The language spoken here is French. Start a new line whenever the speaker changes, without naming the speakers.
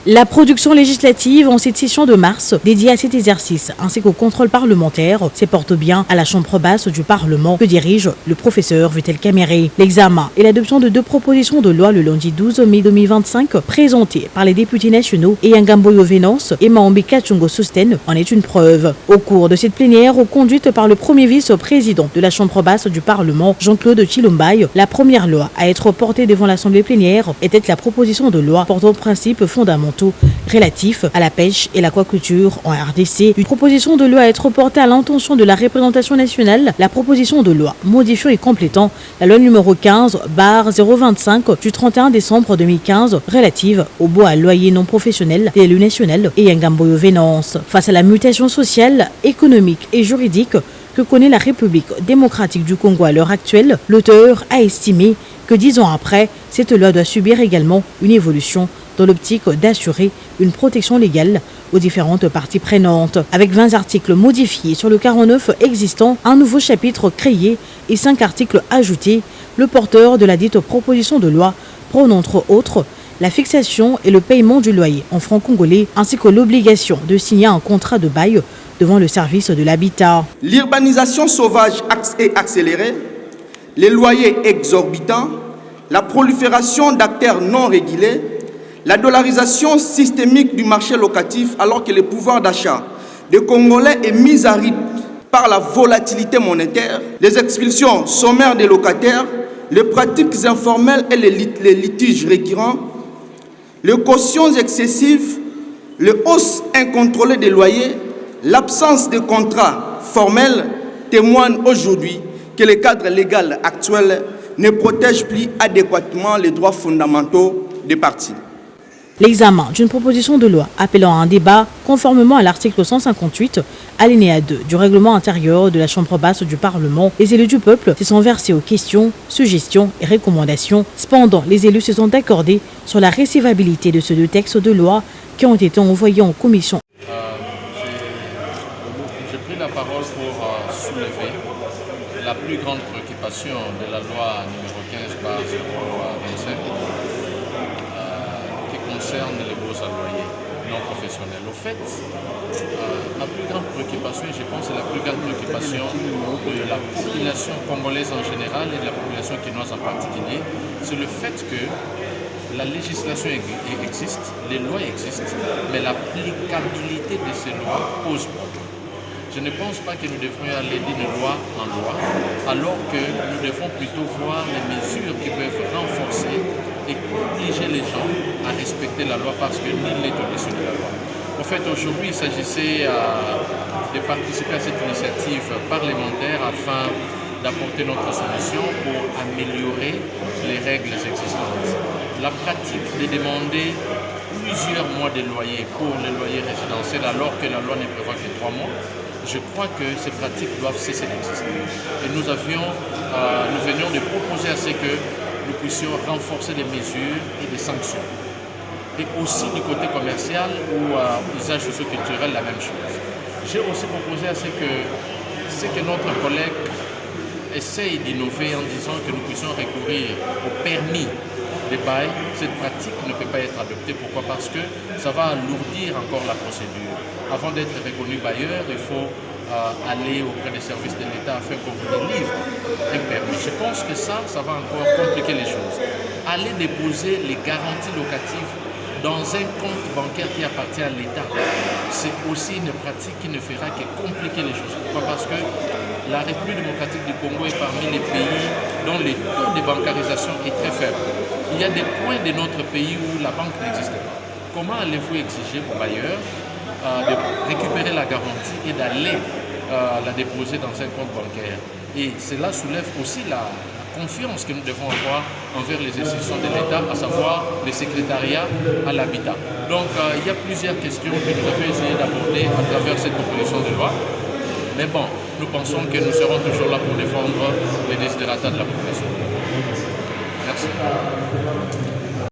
La production législative en cette session de mars, dédiée à cet exercice, ainsi qu'au contrôle parlementaire, se porte bien à la chambre basse du Parlement que dirige le professeur Vital Kamerhe. L'examen et l'adoption de 2 propositions de loi le lundi 12 mai 2025, présentées par les députés nationaux et Ngamboyo Venance et Maombi Kachungo Sosten, en est une preuve. Au cours de cette plénière, conduite par le premier vice-président de la chambre basse du Parlement, Jean-Claude Chilombaye, la première loi à être portée devant l'Assemblée plénière était la proposition de loi portant principes fondamentaux relatifs à la pêche et l'aquaculture en RDC. Une proposition de loi à être portée à l'intention de la représentation nationale, la proposition de loi modifiant et complétant la loi numéro 15/025 du 31 décembre 2015 relative au bois à loyer non professionnel des élus nationaux et Ngamboyo Venance. Face à la mutation sociale, économique et juridique que connaît la République démocratique du Congo à l'heure actuelle, l'auteur a estimé que 10 ans après, cette loi doit subir également une évolution dans l'optique d'assurer une protection légale aux différentes parties prenantes. Avec 20 articles modifiés sur le 49 existant, un nouveau chapitre créé et 5 articles ajoutés, le porteur de la dite proposition de loi prône entre autres la fixation et le paiement du loyer en francs congolais, ainsi que l'obligation de signer un contrat de bail devant le service de l'habitat.
L'urbanisation sauvage et accélérée, les loyers exorbitants, la prolifération d'acteurs non régulés, la dollarisation systémique du marché locatif alors que le pouvoir d'achat des Congolais est mis à rythme par la volatilité monétaire, les expulsions sommaires des locataires, les pratiques informelles et les litiges récurrents, les cautions excessives, les hausses incontrôlées des loyers, l'absence de contrats formels témoignent aujourd'hui que le cadre légal actuel ne protège plus adéquatement les droits fondamentaux des parties.
L'examen d'une proposition de loi appelant à un débat conformément à l'article 158, alinéa 2 du règlement intérieur de la Chambre basse du Parlement, les élus du peuple se sont versés aux questions, suggestions et recommandations. Cependant, les élus se sont accordés sur la recevabilité de ces 2 textes de loi qui ont été envoyés en commission.
J'ai pris la parole pour soulever la plus grande préoccupation de la loi numéro 15/025 qui concerne les baux à loyer non professionnels. Au fait, la plus grande préoccupation, et je pense que c'est la plus grande préoccupation de la population congolaise en général et de la population quinoise en particulier, c'est le fait que la législation existe, les lois existent, mais l'applicabilité de ces lois pose problème. Je ne pense pas que nous devrions aller d'une loi en loi, alors que nous devons plutôt voir les mesures qui peuvent renforcer et obliger les gens à respecter la loi parce que nul n'est au-dessus de la loi. En fait, aujourd'hui, il s'agissait de participer à cette initiative parlementaire afin d'apporter notre solution pour améliorer les règles existantes. La pratique de demander plusieurs mois de loyer pour les loyers résidentiels alors que la loi ne prévoit que 3 mois, je crois que ces pratiques doivent cesser d'exister. Et nous venions de proposer à ce que nous puissions renforcer les mesures et les sanctions. Et aussi du côté commercial ou usage socio-culturel, la même chose. J'ai aussi proposé à ce que notre collègue essaye d'innover en disant que nous puissions recourir au permis de bail. Cette pratique ne peut pas être adoptée. Pourquoi? Parce que ça va alourdir encore la procédure. Avant d'être reconnu bailleur, il faut aller auprès des services de l'État afin qu'on vous délivre un permis. Je pense que ça va encore compliquer les choses. Aller déposer les garanties locatives dans un compte bancaire qui appartient à l'État, c'est aussi une pratique qui ne fera que compliquer les choses. Pourquoi? Parce que la République démocratique du Congo est parmi les pays dont le taux de bancarisation est très faible. Il y a des points de notre pays où la banque n'existe pas. Comment allez-vous exiger aux bailleurs de récupérer la garantie et d'aller la déposer dans un compte bancaire? Et cela soulève aussi la confiance que nous devons avoir envers les institutions de l'État, à savoir les secrétariats à l'habitat. Donc il y a plusieurs questions que nous avons essayé d'aborder à travers cette proposition de loi. Mais bon, nous pensons que nous serons toujours là pour défendre les desiderata de la population. Merci.